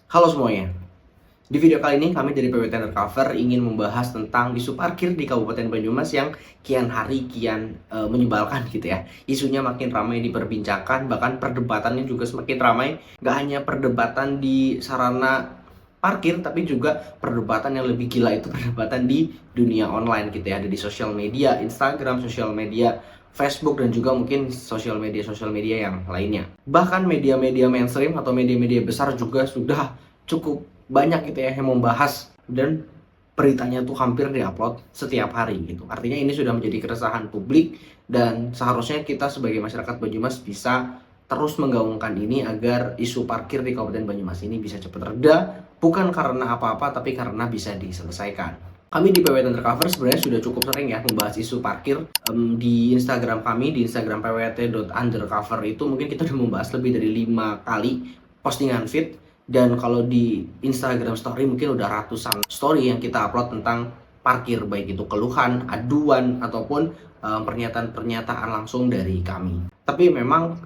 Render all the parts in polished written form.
Halo semuanya, di video kali ini kami dari PWT Undercover ingin membahas tentang isu parkir di Kabupaten Banyumas yang kian hari kian menyebalkan gitu ya. Isunya makin ramai diperbincangkan, bahkan perdebatannya juga semakin ramai. Gak hanya perdebatan di sarana parkir, tapi juga perdebatan yang lebih gila itu perdebatan di dunia online gitu ya. Ada di sosial media, Instagram, sosial media Facebook, dan juga mungkin sosial media yang lainnya. Bahkan media-media mainstream atau media-media besar juga sudah cukup banyak gitu ya yang membahas, dan beritanya tuh hampir diupload setiap hari gitu. Artinya ini sudah menjadi keresahan publik, dan seharusnya kita sebagai masyarakat Banyumas bisa terus menggaungkan ini agar isu parkir di Kabupaten Banyumas ini bisa cepat reda, bukan karena apa-apa tapi karena bisa diselesaikan. Kami di PWT Undercover sebenarnya sudah cukup sering ya membahas isu parkir. Di Instagram kami, di Instagram pwt.undercover itu mungkin kita udah membahas lebih dari 5 kali postingan feed. Dan kalau di Instagram story mungkin udah ratusan story yang kita upload tentang parkir, baik itu keluhan, aduan, ataupun pernyataan-pernyataan langsung dari kami. Tapi memang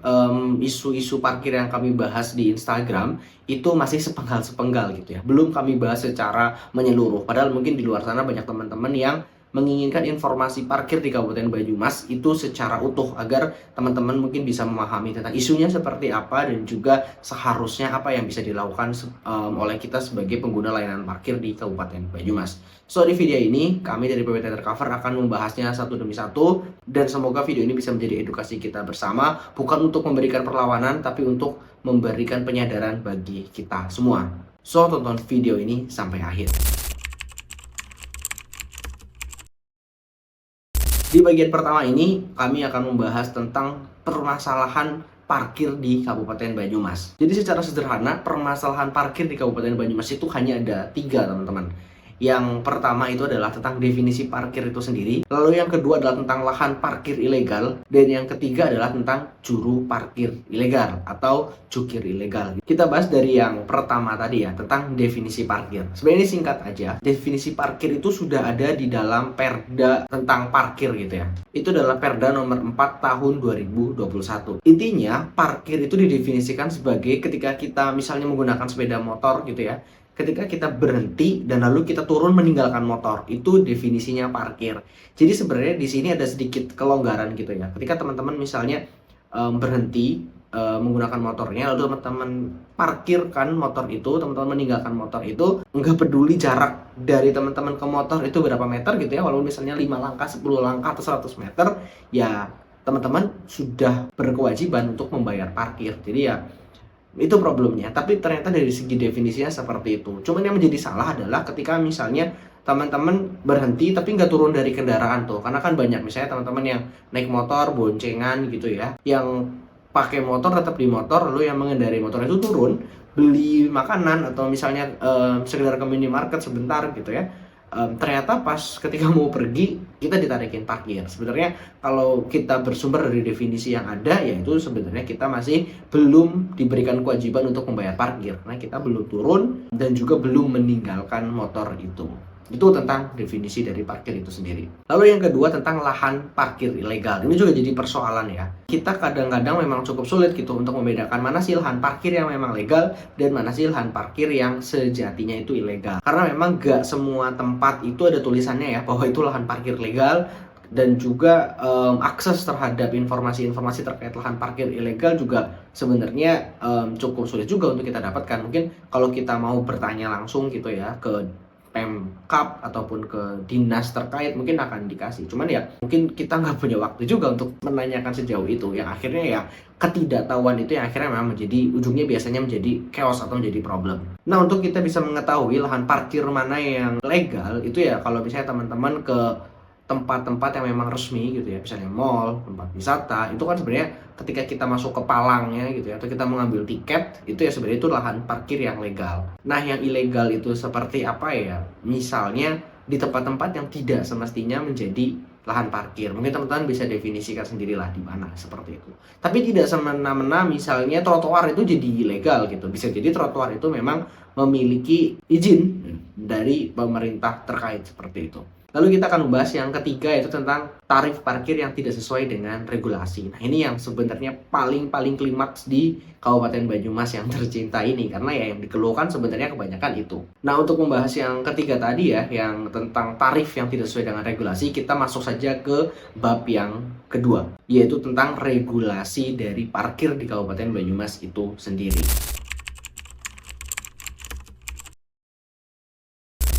isu-isu parkir yang kami bahas di Instagram itu masih sepenggal-sepenggal gitu ya. Belum kami bahas secara menyeluruh. Padahal mungkin di luar sana banyak teman-teman yang menginginkan informasi parkir di Kabupaten Banyumas itu secara utuh, agar teman-teman mungkin bisa memahami tentang isunya seperti apa, dan juga seharusnya apa yang bisa dilakukan oleh kita sebagai pengguna layanan parkir di Kabupaten Banyumas. So di video ini kami dari PWT Undercover akan membahasnya satu demi satu, dan semoga video ini bisa menjadi edukasi kita bersama, bukan untuk memberikan perlawanan tapi untuk memberikan penyadaran bagi kita semua. So tonton video ini sampai akhir. Di bagian pertama ini, kami akan membahas tentang permasalahan parkir di Kabupaten Banyumas. Jadi secara sederhana, permasalahan parkir di Kabupaten Banyumas itu hanya ada 3, teman-teman. Yang pertama itu adalah tentang definisi parkir itu sendiri. Lalu yang kedua adalah tentang lahan parkir ilegal. Dan yang ketiga adalah tentang juru parkir ilegal atau jukir ilegal. Kita bahas dari yang pertama tadi ya, tentang definisi parkir. Sebenarnya ini singkat aja. Definisi parkir itu sudah ada di dalam Perda tentang parkir gitu ya. Itu adalah Perda nomor 4 tahun 2021. Intinya, parkir itu didefinisikan sebagai ketika kita misalnya menggunakan sepeda motor gitu ya. Ketika kita berhenti dan lalu kita turun meninggalkan motor, itu definisinya parkir. Jadi sebenarnya di sini ada sedikit kelonggaran gitu ya. Ketika teman-teman misalnya berhenti menggunakan motornya, lalu teman-teman parkirkan motor itu, teman-teman meninggalkan motor itu, nggak peduli jarak dari teman-teman ke motor itu berapa meter gitu ya, walaupun misalnya 5 langkah, 10 langkah, atau 100 meter, ya teman-teman sudah berkewajiban untuk membayar parkir. Jadi ya itu problemnya. Tapi ternyata dari segi definisinya seperti itu. Cuman yang menjadi salah adalah ketika misalnya teman-teman berhenti tapi nggak turun dari kendaraan tuh. Karena kan banyak misalnya teman-teman yang naik motor boncengan gitu ya, yang pakai motor tetap di motor, lalu yang mengendarai motor itu turun beli makanan atau misalnya sekedar ke minimarket sebentar gitu ya. Ternyata pas ketika mau pergi kita ditarikin parkir. Sebenarnya kalau kita bersumber dari definisi yang ada, yaitu sebenarnya kita masih belum diberikan kewajiban untuk membayar parkir karena kita belum turun dan juga belum meninggalkan motor itu. Itu tentang definisi dari parkir itu sendiri. Lalu yang kedua tentang lahan parkir ilegal. Ini juga jadi persoalan ya. Kita kadang-kadang memang cukup sulit gitu untuk membedakan mana sih lahan parkir yang memang legal dan mana sih lahan parkir yang sejatinya itu ilegal. Karena memang gak semua tempat itu ada tulisannya ya bahwa itu lahan parkir legal, dan juga akses terhadap informasi-informasi terkait lahan parkir ilegal juga sebenarnya cukup sulit juga untuk kita dapatkan. Mungkin kalau kita mau bertanya langsung gitu ya ke Pemkab ataupun ke dinas terkait mungkin akan dikasih. Cuman ya mungkin kita nggak punya waktu juga untuk menanyakan sejauh itu. Yang akhirnya ya ketidaktahuan itu yang akhirnya memang menjadi ujungnya biasanya menjadi chaos atau menjadi problem. Nah, untuk kita bisa mengetahui lahan parkir mana yang legal itu ya kalau misalnya teman-teman ke tempat-tempat yang memang resmi gitu ya, misalnya mall, tempat wisata, itu kan sebenarnya ketika kita masuk ke palangnya gitu ya, atau kita mengambil tiket, itu ya sebenarnya itu lahan parkir yang legal. Nah, yang ilegal itu seperti apa ya? Misalnya di tempat-tempat yang tidak semestinya menjadi lahan parkir. Mungkin teman-teman bisa definisikan sendirilah di mana seperti itu. Tapi tidak semena-mena misalnya trotoar itu jadi ilegal gitu. Bisa jadi trotoar itu memang memiliki izin dari pemerintah terkait seperti itu. Lalu kita akan membahas yang ketiga, yaitu tentang tarif parkir yang tidak sesuai dengan regulasi. Nah, ini yang sebenarnya paling klimaks di Kabupaten Banyumas yang tercinta ini, karena ya yang dikeluhkan sebenarnya kebanyakan itu. Nah, untuk membahas yang ketiga tadi ya, yang tentang tarif yang tidak sesuai dengan regulasi, kita masuk saja ke bab yang kedua, yaitu tentang regulasi dari parkir di Kabupaten Banyumas itu sendiri.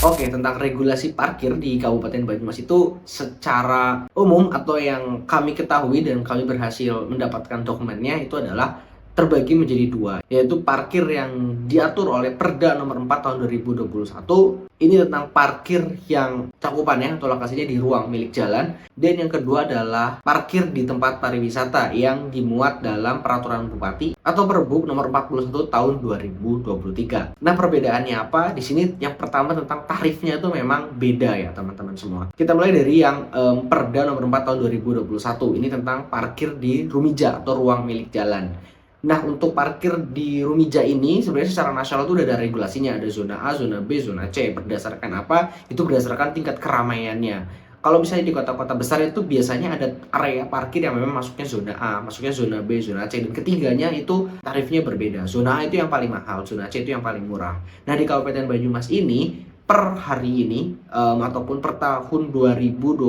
Oke, tentang regulasi parkir di Kabupaten Banyumas itu secara umum atau yang kami ketahui dan kami berhasil mendapatkan dokumennya itu adalah terbagi menjadi dua, yaitu parkir yang diatur oleh Perda nomor 4 tahun 2021. Ini tentang parkir yang cakupannya atau lokasinya di ruang milik jalan, dan yang kedua adalah parkir di tempat pariwisata yang dimuat dalam Peraturan Bupati atau Perbuk nomor 41 tahun 2023. Nah, perbedaannya apa? Di sini yang pertama tentang tarifnya itu memang beda ya teman-teman semua. Kita mulai dari yang Perda nomor 4 tahun 2021. Ini tentang parkir di Rumija atau ruang milik jalan. Nah, untuk parkir di Rumija ini sebenarnya secara nasional itu udah ada regulasinya, ada zona A, zona B, zona C. Berdasarkan apa? Itu berdasarkan tingkat keramaiannya. Kalau misalnya di kota-kota besar itu biasanya ada area parkir yang memang masuknya zona A, masuknya zona B, zona C, dan ketiganya itu tarifnya berbeda. Zona A itu yang paling mahal, zona C itu yang paling murah. Nah, di Kabupaten Banyumas ini per hari ini ataupun per tahun 2025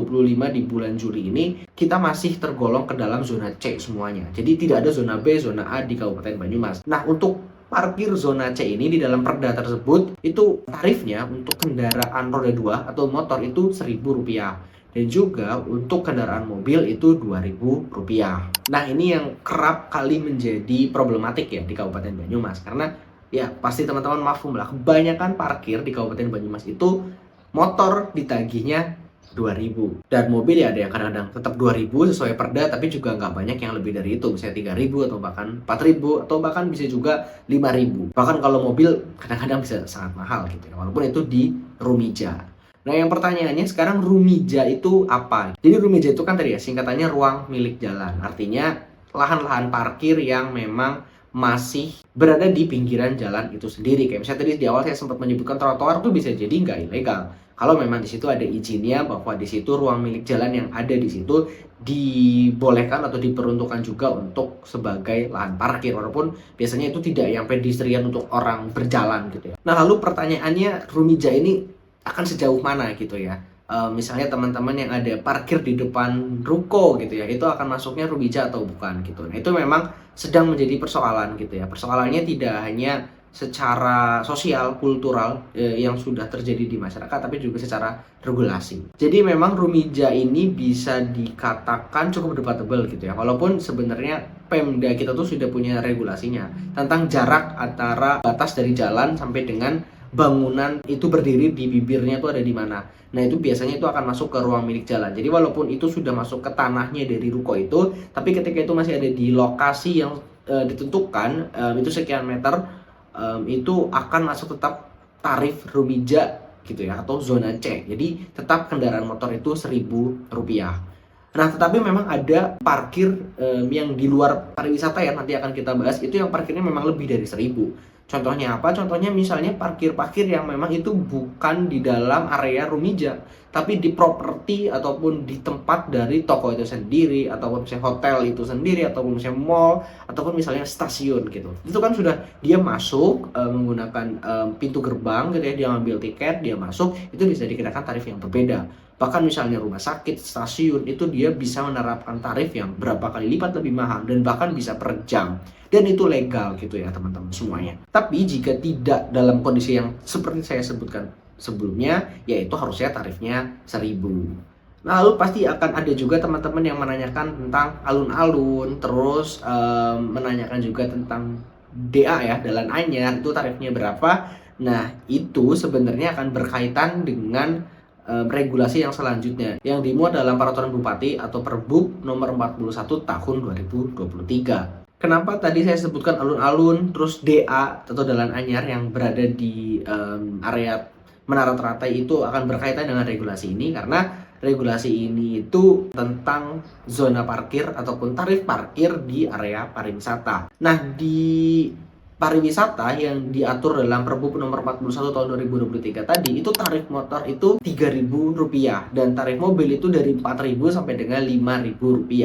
di bulan Juli ini kita masih tergolong ke dalam zona C semuanya. Jadi tidak ada zona B, zona A di Kabupaten Banyumas. Nah, untuk parkir zona C ini di dalam perda tersebut itu tarifnya untuk kendaraan roda 2 atau motor itu Rp1.000 dan juga untuk kendaraan mobil itu Rp2.000. Nah, ini yang kerap kali menjadi problematik ya di Kabupaten Banyumas, karena ya pasti teman-teman mafhum lah, kebanyakan parkir di Kabupaten Banyumas itu motor ditagihnya 2.000 dan mobil ya ada yang kadang-kadang tetap 2.000 sesuai perda, tapi juga nggak banyak yang lebih dari itu, misalnya 3.000 atau bahkan 4.000 atau bahkan bisa juga 5.000. Bahkan kalau mobil kadang-kadang bisa sangat mahal gitu ya, walaupun itu di Rumija. Nah, yang pertanyaannya sekarang Rumija itu apa? Jadi Rumija itu kan tadi ya singkatannya ruang milik jalan, artinya lahan-lahan parkir yang memang masih berada di pinggiran jalan itu sendiri. Kayak misalnya tadi di awal saya sempat menyebutkan trotoar tuh bisa jadi nggak ilegal kalau memang di situ ada izinnya, bahwa di situ ruang milik jalan yang ada di situ dibolehkan atau diperuntukkan juga untuk sebagai lahan parkir, walaupun biasanya itu tidak yang pedestrian untuk orang berjalan gitu ya. Nah, lalu pertanyaannya, Rumija ini akan sejauh mana gitu ya? Misalnya teman-teman yang ada parkir di depan ruko gitu ya, itu akan masuknya Rumija atau bukan gitu. Nah, itu memang sedang menjadi persoalan gitu ya. Persoalannya tidak hanya secara sosial, kultural yang sudah terjadi di masyarakat, tapi juga secara regulasi. Jadi memang Rumija ini bisa dikatakan cukup debatable gitu ya. Walaupun sebenarnya Pemda kita tuh sudah punya regulasinya tentang jarak antara batas dari jalan sampai dengan bangunan itu berdiri di bibirnya itu ada di mana. Nah, itu biasanya itu akan masuk ke ruang milik jalan. Jadi walaupun itu sudah masuk ke tanahnya dari ruko itu, tapi ketika itu masih ada di lokasi yang ditentukan, itu sekian meter, itu akan masuk tetap tarif Rumija gitu ya, atau zona C. Jadi tetap kendaraan motor itu Rp1.000. Nah, tetapi memang ada parkir yang di luar pariwisata ya, nanti akan kita bahas, itu yang parkirnya memang lebih dari 1.000. Contohnya apa? Contohnya misalnya parkir-parkir yang memang itu bukan di dalam area Rumija, tapi di properti ataupun di tempat dari toko itu sendiri, ataupun misalnya hotel itu sendiri, ataupun misalnya mall, ataupun misalnya stasiun gitu. Itu kan sudah dia masuk menggunakan pintu gerbang gitu ya, dia ngambil tiket, dia masuk, itu bisa dikenakan tarif yang berbeda. Bahkan misalnya rumah sakit, stasiun, itu dia bisa menerapkan tarif yang berapa kali lipat lebih mahal dan bahkan bisa per jam. Dan itu legal gitu ya teman-teman semuanya. Tapi jika tidak dalam kondisi yang seperti saya sebutkan sebelumnya, yaitu harusnya tarifnya 1.000. Nah, lalu pasti akan ada juga teman-teman yang menanyakan tentang alun-alun, terus menanyakan juga tentang DA ya, Dalan Anyar, itu tarifnya berapa. Nah, itu sebenarnya akan berkaitan dengan regulasi yang selanjutnya yang dimuat dalam Peraturan Bupati atau Perbuk nomor 41 tahun 2023. Kenapa tadi saya sebutkan alun-alun, terus DA atau Dalan Anyar yang berada di area Menara Teratai itu akan berkaitan dengan regulasi ini, karena regulasi ini itu tentang zona parkir ataupun tarif parkir di area pariwisata. Nah, di pariwisata yang diatur dalam Perbup nomor 41 tahun 2023 tadi, itu tarif motor itu Rp3.000 dan tarif mobil itu dari Rp4.000 sampai dengan Rp5.000.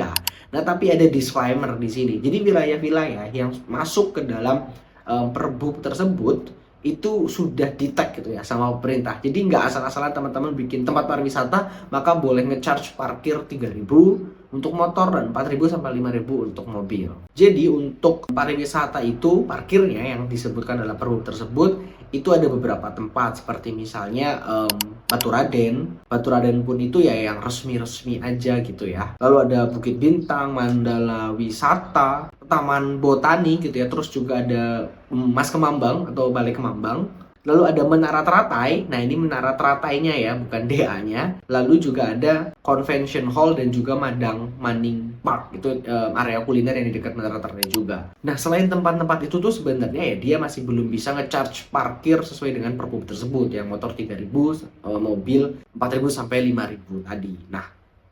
Nah, tapi ada disclaimer di sini. Jadi wilayah-wilayah yang masuk ke dalam Perbup tersebut itu sudah di-tag gitu ya sama pemerintah. Jadi nggak asal-asalan teman-teman bikin tempat pariwisata maka boleh ngecharge parkir 3.000 untuk motor dan 4.000 sampai 5.000 untuk mobil. Jadi untuk pariwisata itu parkirnya yang disebutkan dalam Perbup tersebut itu ada beberapa tempat seperti misalnya Baturaden. Baturaden pun itu ya yang resmi-resmi aja gitu ya. Lalu ada Bukit Bintang, Mandala Wisata, Taman Botani gitu ya. Terus juga ada Mas Kemambang atau Balai Kemambang. Lalu ada Menara Teratai. Nah, ini Menara Teratainya ya, bukan DA-nya. Lalu juga ada Convention Hall dan juga Madang Maning Park. Itu area kuliner yang di dekat Menara Teratai juga. Nah, selain tempat-tempat itu tuh sebenarnya ya dia masih belum bisa ngecharge parkir sesuai dengan Perbup tersebut. Yang motor 3.000, mobil 4.000 sampai 5.000 tadi. Nah,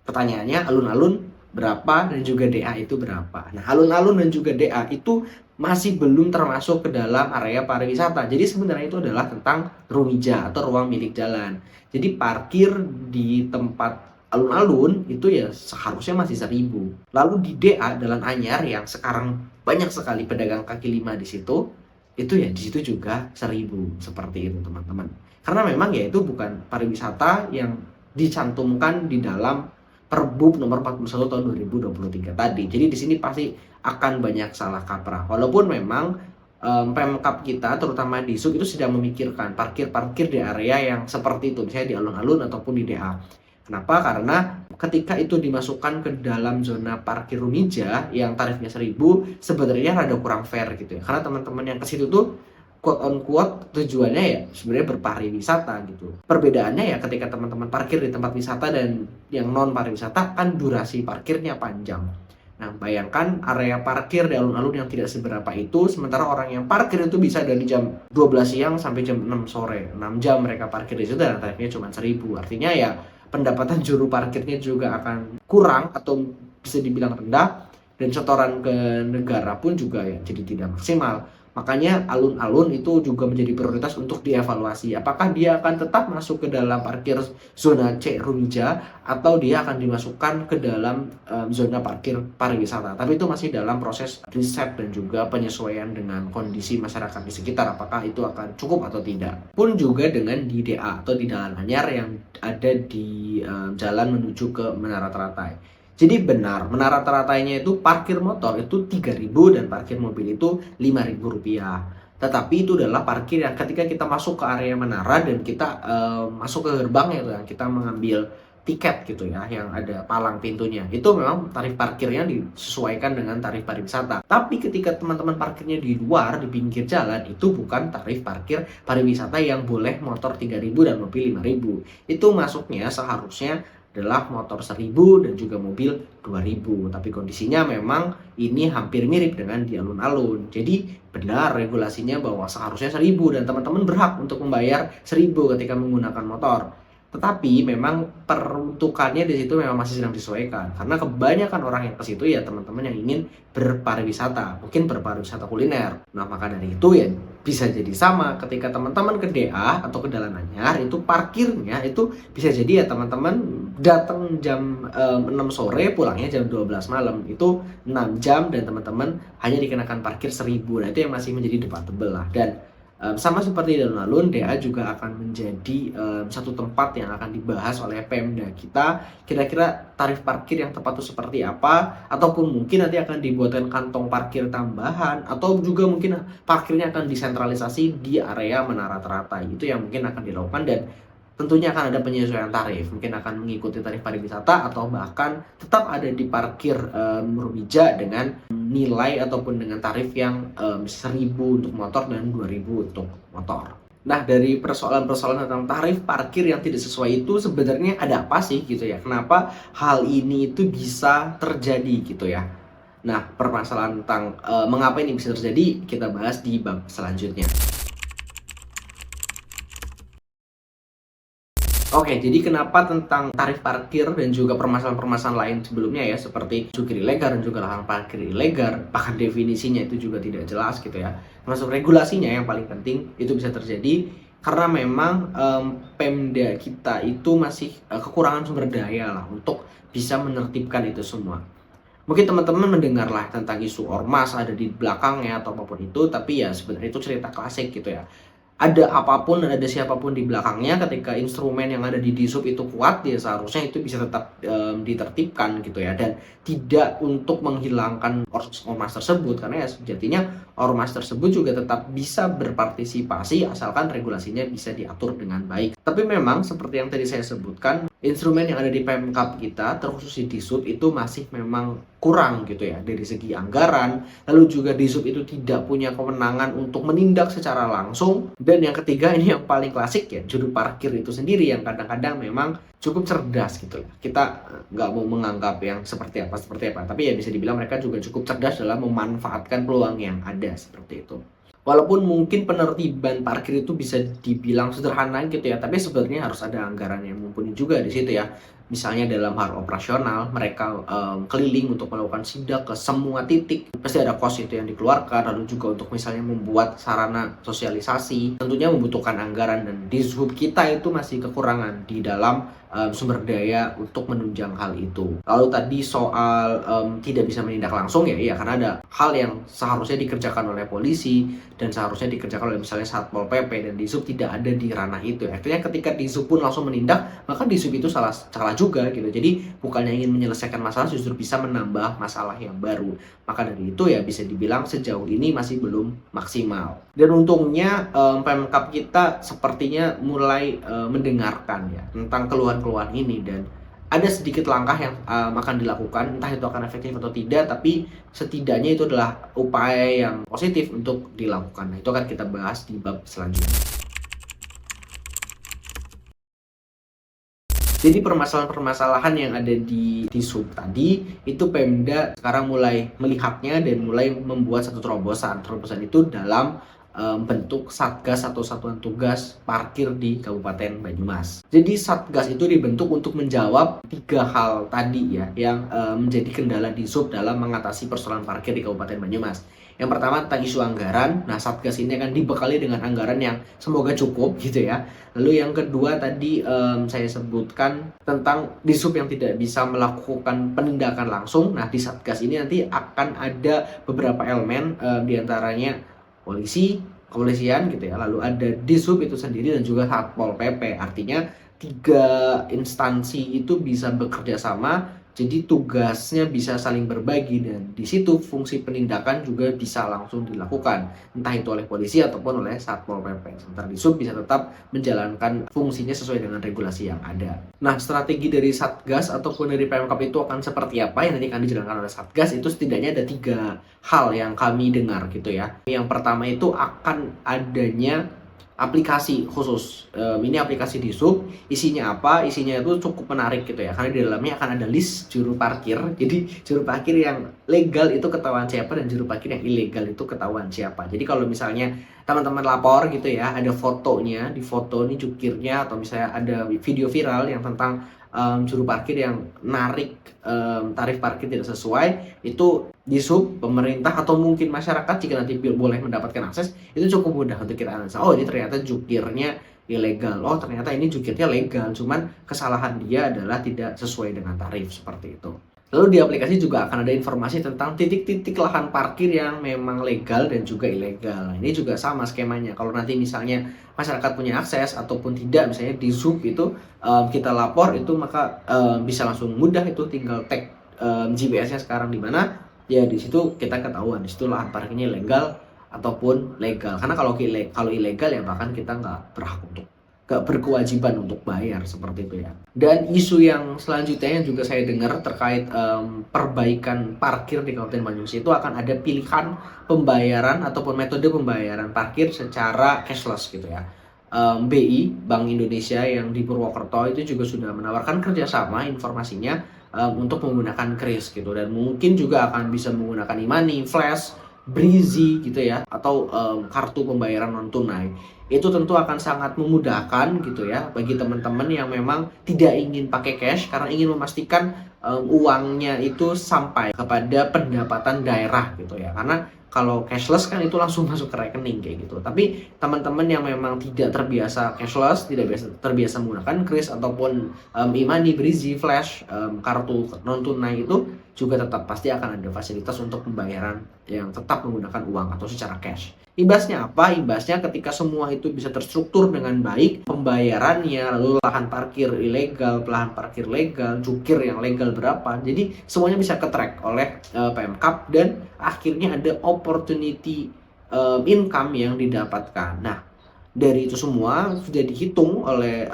pertanyaannya alun-alun berapa dan juga DA itu berapa. Nah, alun-alun dan juga DA itu masih belum termasuk ke dalam area pariwisata. Jadi sebenarnya itu adalah tentang rumija atau ruang milik jalan. Jadi parkir di tempat alun-alun itu ya seharusnya masih 1.000. Lalu di DA Jalan Anyar yang sekarang banyak sekali pedagang kaki lima di situ, itu ya di situ juga 1.000 seperti itu teman-teman. Karena memang ya itu bukan pariwisata yang dicantumkan di dalam Perbup nomor 41 tahun 2023 tadi. Jadi di sini pasti akan banyak salah kaprah. Walaupun memang Pemkab kita terutama di Sub itu sedang memikirkan parkir-parkir di area yang seperti itu, misalnya di alun-alun ataupun di DA. Kenapa? Karena ketika itu dimasukkan ke dalam zona parkir rumija yang tarifnya 1.000, sebenarnya rada kurang fair gitu ya. Karena teman-teman yang ke situ tuh quote on quote tujuannya ya sebenarnya berpariwisata gitu. Perbedaannya ya ketika teman-teman parkir di tempat wisata dan yang non pariwisata kan durasi parkirnya panjang. Nah, bayangkan area parkir di alun-alun yang tidak seberapa itu, sementara orang yang parkir itu bisa dari jam 12 siang sampai jam 6 sore. 6 jam mereka parkir di situ dan tarifnya cuma 1.000. Artinya ya pendapatan juru parkirnya juga akan kurang atau bisa dibilang rendah, dan setoran ke negara pun juga ya jadi tidak maksimal. Makanya alun-alun itu juga menjadi prioritas untuk dievaluasi. Apakah dia akan tetap masuk ke dalam parkir zona C rumija atau dia akan dimasukkan ke dalam zona parkir pariwisata. Tapi itu masih dalam proses riset dan juga penyesuaian dengan kondisi masyarakat di sekitar. Apakah itu akan cukup atau tidak. Pun juga dengan di DA atau di Jalan Anyar yang ada di jalan menuju ke Menara Teratai. Jadi benar, Menara Teratainya itu parkir motor itu 3.000 dan parkir mobil itu Rp5.000. Tetapi itu adalah parkir yang ketika kita masuk ke area menara dan kita masuk ke gerbangnya itu, yang kita mengambil tiket gitu ya, yang ada palang pintunya. Itu memang tarif parkirnya disesuaikan dengan tarif pariwisata. Tapi ketika teman-teman parkirnya di luar, di pinggir jalan, itu bukan tarif parkir pariwisata yang boleh motor 3.000 dan mobil 5.000. Itu masuknya seharusnya adalah motor 1.000 dan juga mobil 2.000. Tapi kondisinya memang ini hampir mirip dengan di alun-alun. Jadi benar regulasinya bahwa seharusnya 1.000 dan teman-teman berhak untuk membayar 1.000 ketika menggunakan motor. Tetapi memang peruntukannya di situ memang masih sedang disesuaikan. Karena kebanyakan orang yang ke situ ya teman-teman yang ingin berpariwisata, mungkin berpariwisata kuliner. Nah, maka dari itu ya bisa jadi sama ketika teman-teman ke DA atau ke Jalan Anyar itu parkirnya itu bisa jadi ya teman-teman datang jam 6 sore, pulangnya jam 12 malam. Itu 6 jam dan teman-teman hanya dikenakan parkir 1.000. Nah, itu yang masih menjadi debatable lah. Dan sama seperti di alun-alun, DA juga akan menjadi satu tempat yang akan dibahas oleh Pemda kita. Kira-kira tarif parkir yang tepat itu seperti apa, ataupun mungkin nanti akan dibuatkan kantong parkir tambahan, atau juga mungkin parkirnya akan disentralisasi di area Menara Teratai. Itu yang mungkin akan dilakukan dan tentunya akan ada penyesuaian tarif, mungkin akan mengikuti tarif pariwisata atau bahkan tetap ada di parkir rumija dengan nilai ataupun dengan tarif yang 1.000 untuk motor dan 2.000 untuk motor. Nah, dari persoalan-persoalan tentang tarif parkir yang tidak sesuai itu sebenarnya ada apa sih gitu ya? Kenapa hal ini itu bisa terjadi gitu ya? Nah, permasalahan tentang mengapa ini bisa terjadi kita bahas di bab selanjutnya. Oke, jadi kenapa tentang tarif parkir dan juga permasalahan-permasalahan lain sebelumnya ya, seperti jukir ilegal dan juga lahan parkir ilegal, bahkan definisinya itu juga tidak jelas gitu ya. Termasuk regulasinya yang paling penting itu bisa terjadi karena memang Pemda kita itu masih kekurangan sumber daya lah untuk bisa menertibkan itu semua. Mungkin teman-teman mendengar lah tentang isu ormas ada di belakangnya atau apapun itu, tapi ya sebenarnya itu cerita klasik gitu ya. Ada apapun dan ada siapapun di belakangnya ketika instrumen yang ada di Disub itu kuat, ya seharusnya itu bisa tetap, ditertibkan gitu ya, dan tidak untuk menghilangkan ormas tersebut, karena ya sejatinya ormas tersebut juga tetap bisa berpartisipasi asalkan regulasinya bisa diatur dengan baik. Tapi memang seperti yang tadi saya sebutkan, instrumen yang ada di Pemkab kita, terkhusus di Disub itu masih memang kurang gitu ya, dari segi anggaran, lalu juga Disub itu tidak punya kewenangan untuk menindak secara langsung, dan yang ketiga ini yang paling klasik ya, juru parkir itu sendiri yang kadang-kadang memang cukup cerdas gitu lah. Kita nggak mau menganggap yang seperti apa, tapi ya bisa dibilang mereka juga cukup cerdas dalam memanfaatkan peluang yang ada seperti itu. Walaupun mungkin penertiban parkir itu bisa dibilang sederhana gitu ya, tapi sebenarnya harus ada anggaran yang mumpuni juga di situ ya. Misalnya dalam hal operasional, mereka keliling untuk melakukan sidak ke semua titik, pasti ada cost itu yang dikeluarkan, lalu juga untuk misalnya membuat sarana sosialisasi, tentunya membutuhkan anggaran, dan di Dishub kita itu masih kekurangan di dalam sumber daya untuk menunjang hal itu. Lalu tadi soal tidak bisa menindak langsung ya, iya karena ada hal yang seharusnya dikerjakan oleh polisi dan seharusnya dikerjakan oleh misalnya Satpol PP, dan Disub tidak ada di ranah itu. Artinya ketika Disub pun langsung menindak, maka Disub itu salah juga gitu. Jadi bukannya ingin menyelesaikan masalah, justru bisa menambah masalah yang baru. Maka dari itu ya bisa dibilang sejauh ini masih belum maksimal. Dan untungnya Pemkab kita sepertinya mulai mendengarkan ya tentang keluhan-keluhan ini, dan ada sedikit langkah yang akan dilakukan, entah itu akan efektif atau tidak, tapi setidaknya itu adalah upaya yang positif untuk dilakukan. Nah, itu akan kita bahas di bab selanjutnya. Jadi permasalahan-permasalahan yang ada di sub tadi, itu Pemda sekarang mulai melihatnya dan mulai membuat satu terobosan. Terobosan itu dalam bentuk Satgas atau Satuan Tugas Parkir di Kabupaten Banyumas. Jadi Satgas itu dibentuk untuk menjawab 3 hal tadi ya, yang menjadi kendala di sub dalam mengatasi persoalan parkir di Kabupaten Banyumas. Yang pertama tentang isu anggaran. Nah, Satgas ini akan dibekali dengan anggaran yang semoga cukup gitu ya. Lalu yang kedua tadi saya sebutkan tentang Disub yang tidak bisa melakukan penindakan langsung. Nah, di Satgas ini nanti akan ada beberapa elemen, diantaranya polisi, kepolisian gitu ya. Lalu ada Disub itu sendiri dan juga Satpol PP. Artinya 3 instansi itu bisa bekerja sama, jadi tugasnya bisa saling berbagi, dan di situ fungsi penindakan juga bisa langsung dilakukan, entah itu oleh polisi ataupun oleh Satpol PP. Sementara di sub bisa tetap menjalankan fungsinya sesuai dengan regulasi yang ada. Nah, strategi dari Satgas ataupun dari Pemkab itu akan seperti apa yang nanti akan dijalankan oleh Satgas, itu setidaknya ada 3 hal yang kami dengar gitu ya. Yang pertama itu akan adanya aplikasi khusus. Ini aplikasi di sub, isinya apa? Isinya itu cukup menarik gitu ya, karena di dalamnya akan ada list juru parkir. Jadi juru parkir yang legal itu ketahuan siapa, dan juru parkir yang ilegal itu ketahuan siapa. Jadi kalau misalnya teman-teman lapor gitu ya, ada fotonya, di foto ini jukirnya, atau misalnya ada video viral yang tentang juru parkir yang narik tarif parkir tidak sesuai, itu di sub pemerintah atau mungkin masyarakat jika nanti boleh mendapatkan akses, itu cukup mudah untuk kita analisa. Oh, ini ternyata jukirnya ilegal. Oh, ternyata ini jukirnya legal, cuman kesalahan dia adalah tidak sesuai dengan tarif, seperti itu. Lalu di aplikasi juga akan ada informasi tentang titik-titik lahan parkir yang memang legal dan juga ilegal. Nah, ini juga sama skemanya. Kalau nanti misalnya masyarakat punya akses ataupun tidak, misalnya di sub itu kita lapor itu, maka bisa langsung mudah itu tinggal tag GPS-nya sekarang di mana. Ya di situ kita ketahuan di situ lahan parkirnya legal ataupun legal. Karena kalau ilegal ya bahkan kita nggak berkewajiban untuk bayar, seperti itu ya. Dan isu yang selanjutnya yang juga saya dengar terkait perbaikan parkir di Kabupaten Banyumas, itu akan ada pilihan pembayaran ataupun metode pembayaran parkir secara cashless gitu ya. BI, Bank Indonesia yang di Purwokerto itu juga sudah menawarkan kerjasama informasinya untuk menggunakan kris gitu, dan mungkin juga akan bisa menggunakan e-money, flash, Breezy gitu ya, atau kartu pembayaran non tunai. Itu tentu akan sangat memudahkan gitu ya bagi teman-teman yang memang tidak ingin pakai cash karena ingin memastikan uangnya itu sampai kepada pendapatan daerah gitu ya. Karena kalau cashless kan itu langsung masuk ke rekening kayak gitu. Tapi teman-teman yang memang tidak terbiasa cashless, tidak terbiasa menggunakan kris ataupun e-money, Brizi, Flash, kartu non tunai itu juga tetap pasti akan ada fasilitas untuk pembayaran yang tetap menggunakan uang atau secara cash. Imbasnya apa? Imbasnya ketika semua itu bisa terstruktur dengan baik, pembayarannya, lalu lahan parkir ilegal, lahan parkir legal, jukir yang legal berapa. Jadi semuanya bisa ke-track oleh Pemkab dan akhirnya ada opportunity income yang didapatkan. Nah, dari itu semua sudah dihitung oleh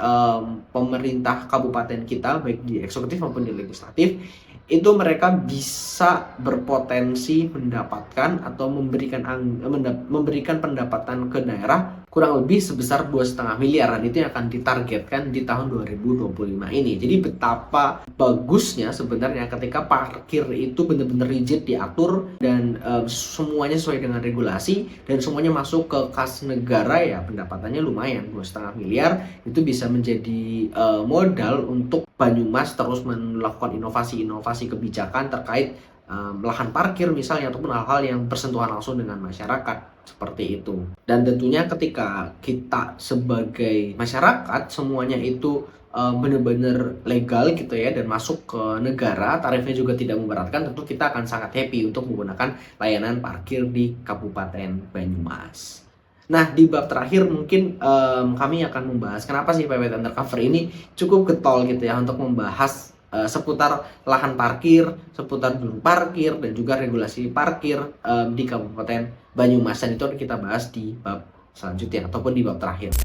pemerintah kabupaten kita, baik di eksekutif maupun di legislatif, itu mereka bisa berpotensi mendapatkan atau memberikan pendapatan ke daerah kurang lebih sebesar 2,5 miliar, dan itu yang akan ditargetkan di tahun 2025 ini. Jadi betapa bagusnya sebenarnya ketika parkir itu benar-benar rigid diatur dan semuanya sesuai dengan regulasi dan semuanya masuk ke kas negara, ya pendapatannya lumayan 2,5 miliar itu bisa menjadi modal untuk Banyumas terus melakukan inovasi-inovasi kebijakan terkait lahan parkir misalnya ataupun hal-hal yang bersentuhan langsung dengan masyarakat seperti itu. Dan tentunya ketika kita sebagai masyarakat semuanya itu benar-benar legal gitu ya dan masuk ke negara, tarifnya juga tidak memberatkan, tentu kita akan sangat happy untuk menggunakan layanan parkir di Kabupaten Banyumas. Nah, di bab terakhir mungkin kami akan membahas kenapa sih PPT Undercover ini cukup getol gitu ya untuk membahas seputar lahan parkir, seputar juru parkir, dan juga regulasi parkir di Kabupaten Banyumas. Dan itu akan kita bahas di bab selanjutnya ataupun di bab terakhir.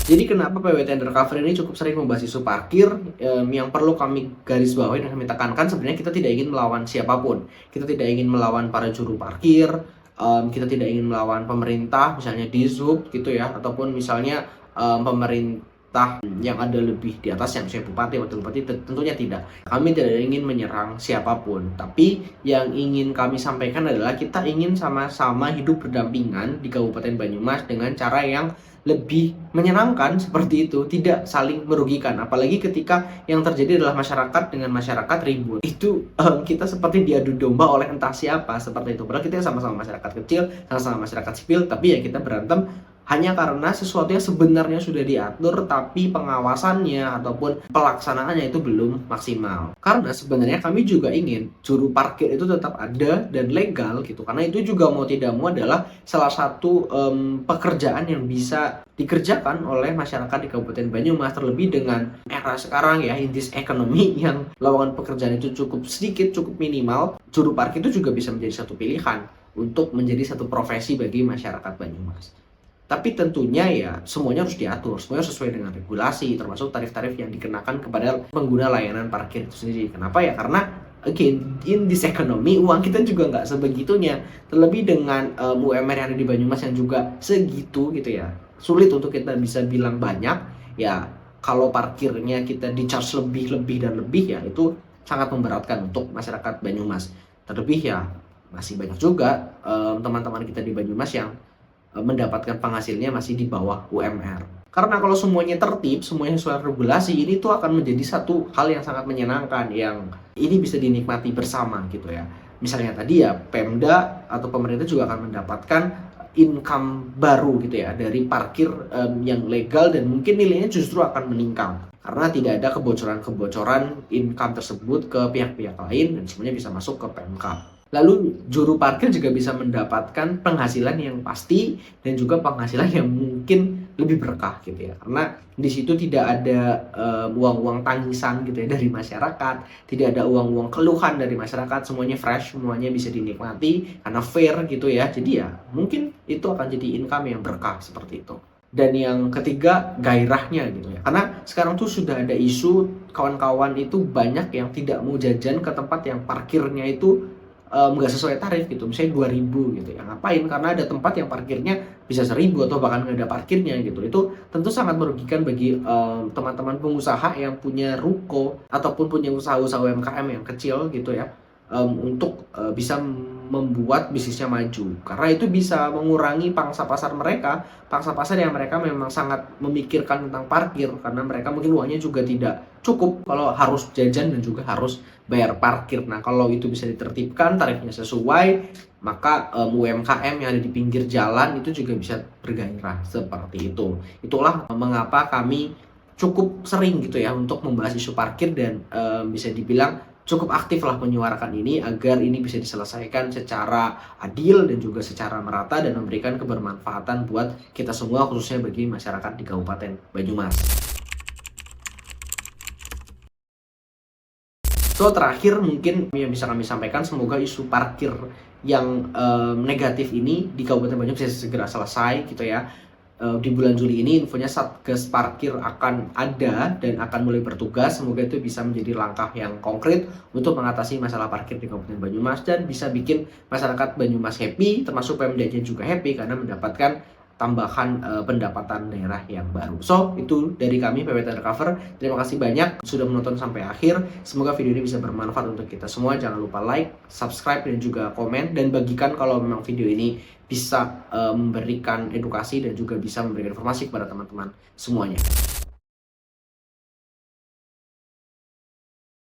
Jadi kenapa PWT Undercover ini cukup sering membahas isu parkir, yang perlu kami garis bawahi dan kami tekankan, sebenarnya kita tidak ingin melawan siapapun. Kita tidak ingin melawan para juru parkir, kita tidak ingin melawan pemerintah, misalnya Dishub gitu ya, ataupun misalnya pemerintah yang ada lebih di atas yang misalnya bupati, wakil bupati, tentunya tidak. Kami tidak ingin menyerang siapapun, tapi yang ingin kami sampaikan adalah kita ingin sama-sama hidup berdampingan di Kabupaten Banyumas dengan cara yang lebih menyenangkan seperti itu, tidak saling merugikan. Apalagi ketika yang terjadi adalah masyarakat dengan masyarakat ribut. Itu kita seperti diadu domba oleh entah siapa seperti itu. Padahal kita sama-sama masyarakat kecil, sama-sama masyarakat sipil, tapi ya kita berantem hanya karena sesuatu yang sebenarnya sudah diatur tapi pengawasannya ataupun pelaksanaannya itu belum maksimal. Karena sebenarnya kami juga ingin juru parkir itu tetap ada dan legal gitu. Karena itu juga mau tidak mau adalah salah satu pekerjaan yang bisa dikerjakan oleh masyarakat di Kabupaten Banyumas, terlebih dengan era sekarang ya, in this economy yang lowongan pekerjaan itu cukup sedikit, cukup minimal. Juru parkir itu juga bisa menjadi satu pilihan untuk menjadi satu profesi bagi masyarakat Banyumas. Tapi tentunya ya semuanya harus diatur, semuanya sesuai dengan regulasi, termasuk tarif-tarif yang dikenakan kepada pengguna layanan parkir itu sendiri. Kenapa ya? Karena again, in this economy, uang kita juga nggak sebegitunya. Terlebih dengan UMR yang ada di Banyumas yang juga segitu gitu ya. Sulit untuk kita bisa bilang banyak, ya kalau parkirnya kita di-charge lebih dan lebih, ya itu sangat memberatkan untuk masyarakat Banyumas. Terlebih ya masih banyak juga teman-teman kita di Banyumas yang mendapatkan penghasilnya masih di bawah UMR. Karena kalau semuanya tertib, semuanya sesuai regulasi, ini tuh akan menjadi satu hal yang sangat menyenangkan, yang ini bisa dinikmati bersama gitu ya. Misalnya tadi ya, Pemda atau pemerintah juga akan mendapatkan income baru gitu ya dari parkir yang legal, dan mungkin nilainya justru akan meningkat karena tidak ada kebocoran income tersebut ke pihak-pihak lain dan semuanya bisa masuk ke Pemkab. Lalu juru parkir juga bisa mendapatkan penghasilan yang pasti dan juga penghasilan yang mungkin lebih berkah gitu ya. Karena di situ tidak ada uang-uang tangisan gitu ya dari masyarakat, tidak ada uang-uang keluhan dari masyarakat, semuanya fresh, semuanya bisa dinikmati karena fair gitu ya. Jadi ya mungkin itu akan jadi income yang berkah seperti itu. Dan yang ketiga, gairahnya gitu ya. Karena sekarang tuh sudah ada isu kawan-kawan itu banyak yang tidak mau jajan ke tempat yang parkirnya itu nggak sesuai tarif gitu, misalnya 2.000 gitu ya. Ngapain? Karena ada tempat yang parkirnya bisa 1.000 atau bahkan nggak ada parkirnya gitu. Itu tentu sangat merugikan bagi teman-teman pengusaha yang punya ruko ataupun punya usaha-usaha UMKM yang kecil gitu ya, untuk bisa membuat bisnisnya maju. Karena itu bisa mengurangi pangsa pasar mereka, pangsa pasar yang mereka memang sangat memikirkan tentang parkir, karena mereka mungkin uangnya juga tidak cukup kalau harus jajan dan juga harus bayar parkir. Nah, kalau itu bisa ditertibkan, tarifnya sesuai, maka UMKM yang ada di pinggir jalan itu juga bisa bergairah seperti itu. Itulah mengapa kami cukup sering gitu ya untuk membahas isu parkir dan bisa dibilang cukup aktif lah menyuarakan ini agar ini bisa diselesaikan secara adil dan juga secara merata dan memberikan kebermanfaatan buat kita semua, khususnya bagi masyarakat di Kabupaten Banyumas. So, terakhir mungkin yang bisa kami sampaikan, semoga isu parkir yang negatif ini di Kabupaten Banyumas bisa segera selesai gitu ya. Di bulan Juli ini infonya Satgas Parkir akan ada dan akan mulai bertugas. Semoga itu bisa menjadi langkah yang konkret untuk mengatasi masalah parkir di Kabupaten Banyumas dan bisa bikin masyarakat Banyumas happy, termasuk Pemdanya juga happy karena mendapatkan tambahan pendapatan daerah yang baru. So, itu dari kami PWT Undercover. Terima kasih banyak sudah menonton sampai akhir. Semoga video ini bisa bermanfaat untuk kita semua. Jangan lupa like, subscribe, dan juga komen. Dan bagikan kalau memang video ini bisa memberikan edukasi dan juga bisa memberikan informasi kepada teman-teman semuanya.